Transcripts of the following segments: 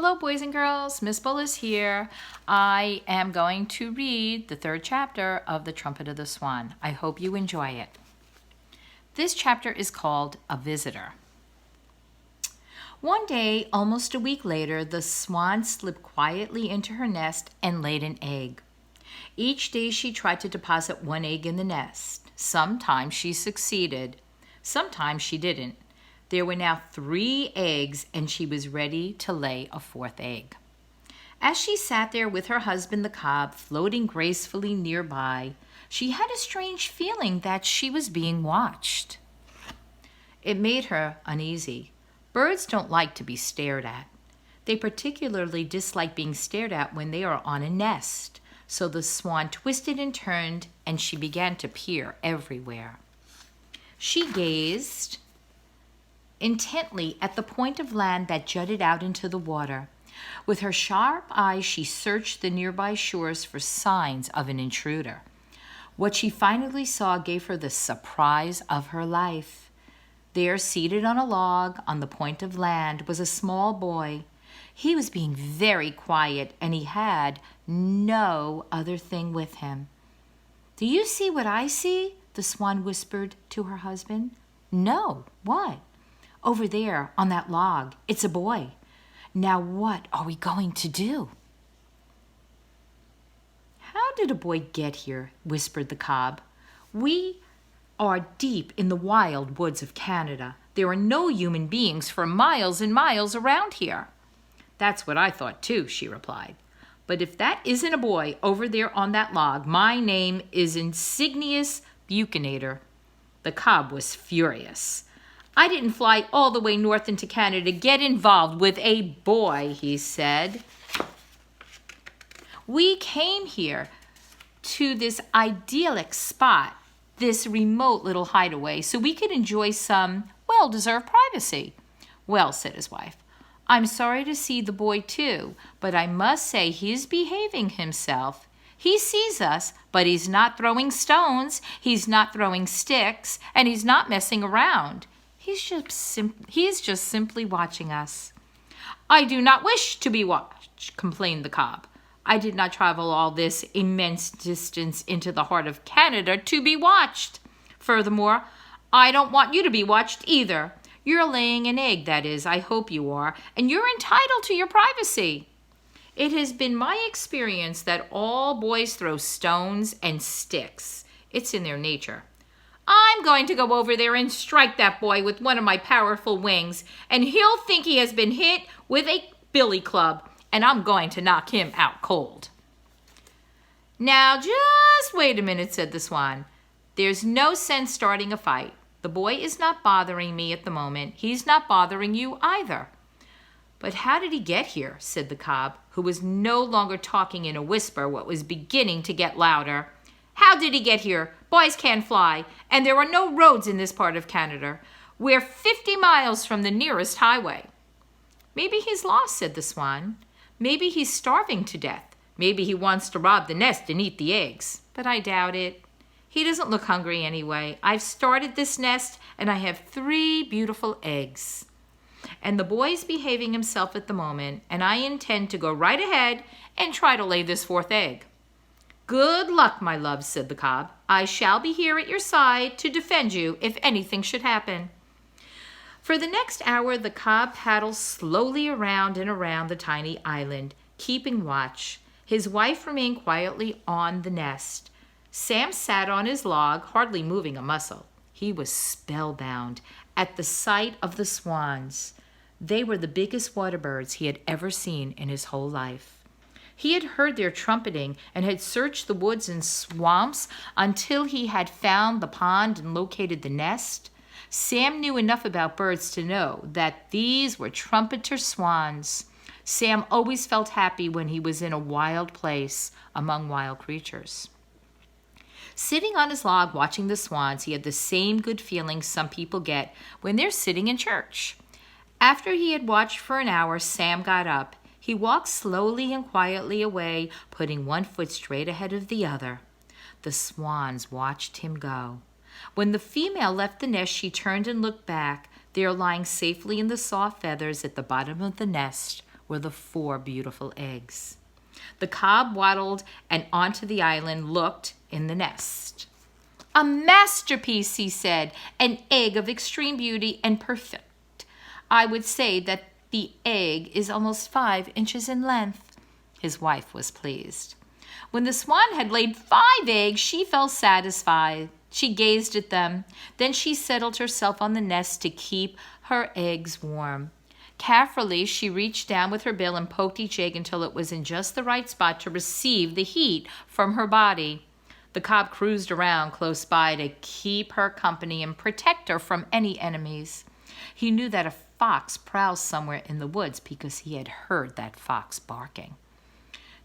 Hello, boys and girls. Miss Bull is here. I am going to read the third chapter of The Trumpet of the Swan. I hope you enjoy it. This chapter is called A Visitor. One day, almost a week later, the swan slipped quietly into her nest and laid an egg. Each day she tried to deposit one egg in the nest. Sometimes she succeeded. Sometimes she didn't. There were now 3 eggs, and she was ready to lay a 4th egg. As she sat there with her husband, the cob, floating gracefully nearby, she had a strange feeling that she was being watched. It made her uneasy. Birds don't like to be stared at. They particularly dislike being stared at when they are on a nest. So the swan twisted and turned, and she began to peer everywhere. She gazed intently at the point of land that jutted out into the water. With her sharp eyes, she searched the nearby shores for signs of an intruder. What she finally saw gave her the surprise of her life. There, seated on a log on the point of land, was a small boy. He was being very quiet, and he had no other thing with him. "Do you see what I see?" the swan whispered to her husband. "No, what?" "Over there, on that log. It's a boy. Now what are we going to do?" "How did a boy get here?" whispered the cob. "We are deep in the wild woods of Canada. There are no human beings for miles and miles around here." "That's what I thought too," she replied. "But if that isn't a boy over there on that log, my name is Insignius Buchanator." The cob was furious. "I didn't fly all the way north into Canada to get involved with a boy," he said. "We came here to this idyllic spot, this remote little hideaway, so we could enjoy some well-deserved privacy." "Well," said his wife, "I'm sorry to see the boy too, but I must say he's behaving himself. He sees us, but he's not throwing stones, he's not throwing sticks, and he's not messing around. He's just simply watching us." "I do not wish to be watched," complained the cob. "I did not travel all this immense distance into the heart of Canada to be watched. Furthermore, I don't want you to be watched either. You're laying an egg, that is, I hope you are, and you're entitled to your privacy." "It has been my experience that all boys throw stones and sticks. It's in their nature." "I'm going to go over there and strike that boy with one of my powerful wings, and he'll think he has been hit with a billy club, and I'm going to knock him out cold." "Now, just wait a minute," said the swan. "There's no sense starting a fight. The boy is not bothering me at the moment. He's not bothering you either." "But how did he get here?" said the cob, who was no longer talking in a whisper, what was beginning to get louder. "How did he get here? Boys can't fly, and there are no roads in this part of Canada. We're 50 miles from the nearest highway." "Maybe he's lost," said the swan. "Maybe he's starving to death. Maybe he wants to rob the nest and eat the eggs. But I doubt it. He doesn't look hungry anyway. I've started this nest, and I have 3 beautiful eggs. And the boy's behaving himself at the moment, and I intend to go right ahead and try to lay this 4th egg." "Good luck, my love," said the cob. "I shall be here at your side to defend you if anything should happen." For the next hour, the cob paddled slowly around and around the tiny island, keeping watch. His wife remained quietly on the nest. Sam sat on his log, hardly moving a muscle. He was spellbound at the sight of the swans. They were the biggest water birds he had ever seen in his whole life. He had heard their trumpeting and had searched the woods and swamps until he had found the pond and located the nest. Sam knew enough about birds to know that these were trumpeter swans. Sam always felt happy when he was in a wild place among wild creatures. Sitting on his log watching the swans, he had the same good feeling some people get when they're sitting in church. After he had watched for an hour, Sam got up. He walked slowly and quietly away, putting one foot straight ahead of the other. The swans watched him go. When the female left the nest, she turned and looked back. There, lying safely in the soft feathers at the bottom of the nest, were the 4 beautiful eggs. The cob waddled and onto the island looked in the nest. "A masterpiece," he said, "an egg of extreme beauty and perfect. I would say that the egg is almost 5 inches in length." His wife was pleased. When the swan had laid 5 eggs, she felt satisfied. She gazed at them. Then she settled herself on the nest to keep her eggs warm. Carefully, she reached down with her bill and poked each egg until it was in just the right spot to receive the heat from her body. The cob cruised around close by to keep her company and protect her from any enemies. He knew that a fox prowled somewhere in the woods because he had heard that fox barking.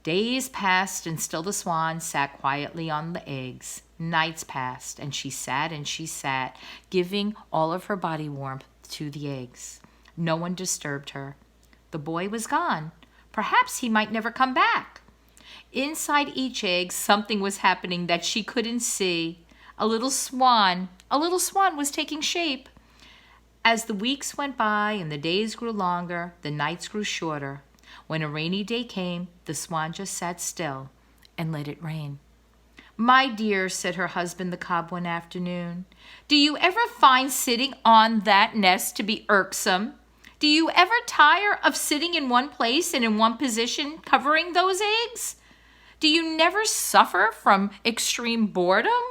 Days passed, and still the swan sat quietly on the eggs. Nights passed, and she sat, giving all of her body warmth to the eggs. No one disturbed her. The boy was gone. Perhaps he might never come back. Inside each egg, something was happening that she couldn't see. A little swan was taking shape. As the weeks went by and the days grew longer, the nights grew shorter. When a rainy day came, the swan just sat still and let it rain. "My dear," said her husband, the cob, one afternoon, "do you ever find sitting on that nest to be irksome? Do you ever tire of sitting in one place and in one position covering those eggs? Do you never suffer from extreme boredom?"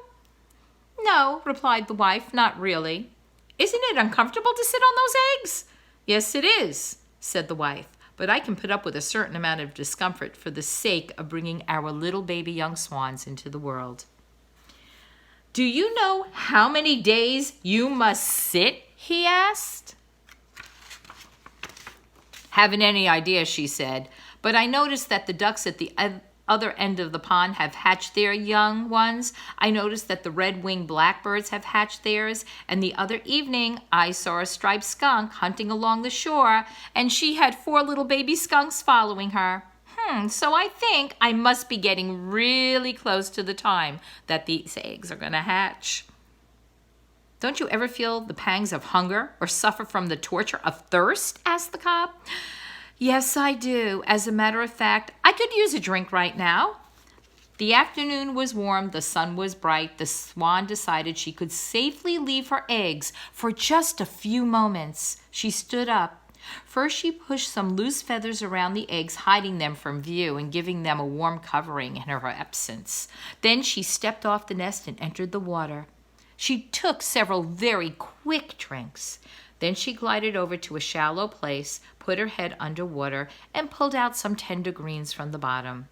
"No," replied the wife, "not really." "Isn't it uncomfortable to sit on those eggs?" "Yes, it is," said the wife, "but I can put up with a certain amount of discomfort for the sake of bringing our little baby young swans into the world." "Do you know how many days you must sit?" he asked. "Haven't any idea," she said, "but I noticed that the ducks at the other end of the pond have hatched their young ones. I noticed that the red-winged blackbirds have hatched theirs, and the other evening I saw a striped skunk hunting along the shore, and she had 4 little baby skunks following her. So I think I must be getting really close to the time that these eggs are going to hatch." "Don't you ever feel the pangs of hunger or suffer from the torture of thirst?" asked the cob. "Yes, I do. As a matter of fact, I could use a drink right now." The afternoon was warm, the sun was bright. The swan decided she could safely leave her eggs for just a few moments. She stood up. First, she pushed some loose feathers around the eggs, hiding them from view and giving them a warm covering in her absence. Then she stepped off the nest and entered the water. She took several very quick drinks. Then she glided over to a shallow place, put her head under water, and pulled out some tender greens from the bottom.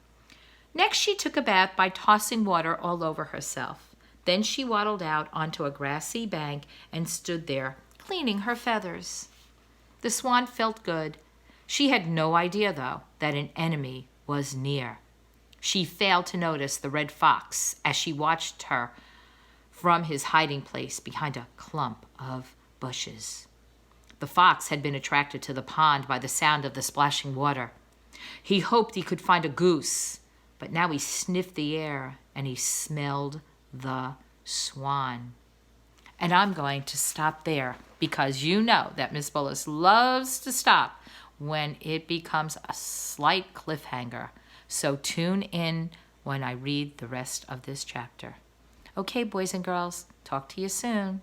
Next, she took a bath by tossing water all over herself. Then she waddled out onto a grassy bank and stood there, cleaning her feathers. The swan felt good. She had no idea, though, that an enemy was near. She failed to notice the red fox as she watched her from his hiding place behind a clump of bushes. The fox had been attracted to the pond by the sound of the splashing water. He hoped he could find a goose, but now he sniffed the air and he smelled the swan. And I'm going to stop there because you know that Miss Bullis loves to stop when it becomes a slight cliffhanger. So tune in when I read the rest of this chapter. Okay, boys and girls, talk to you soon.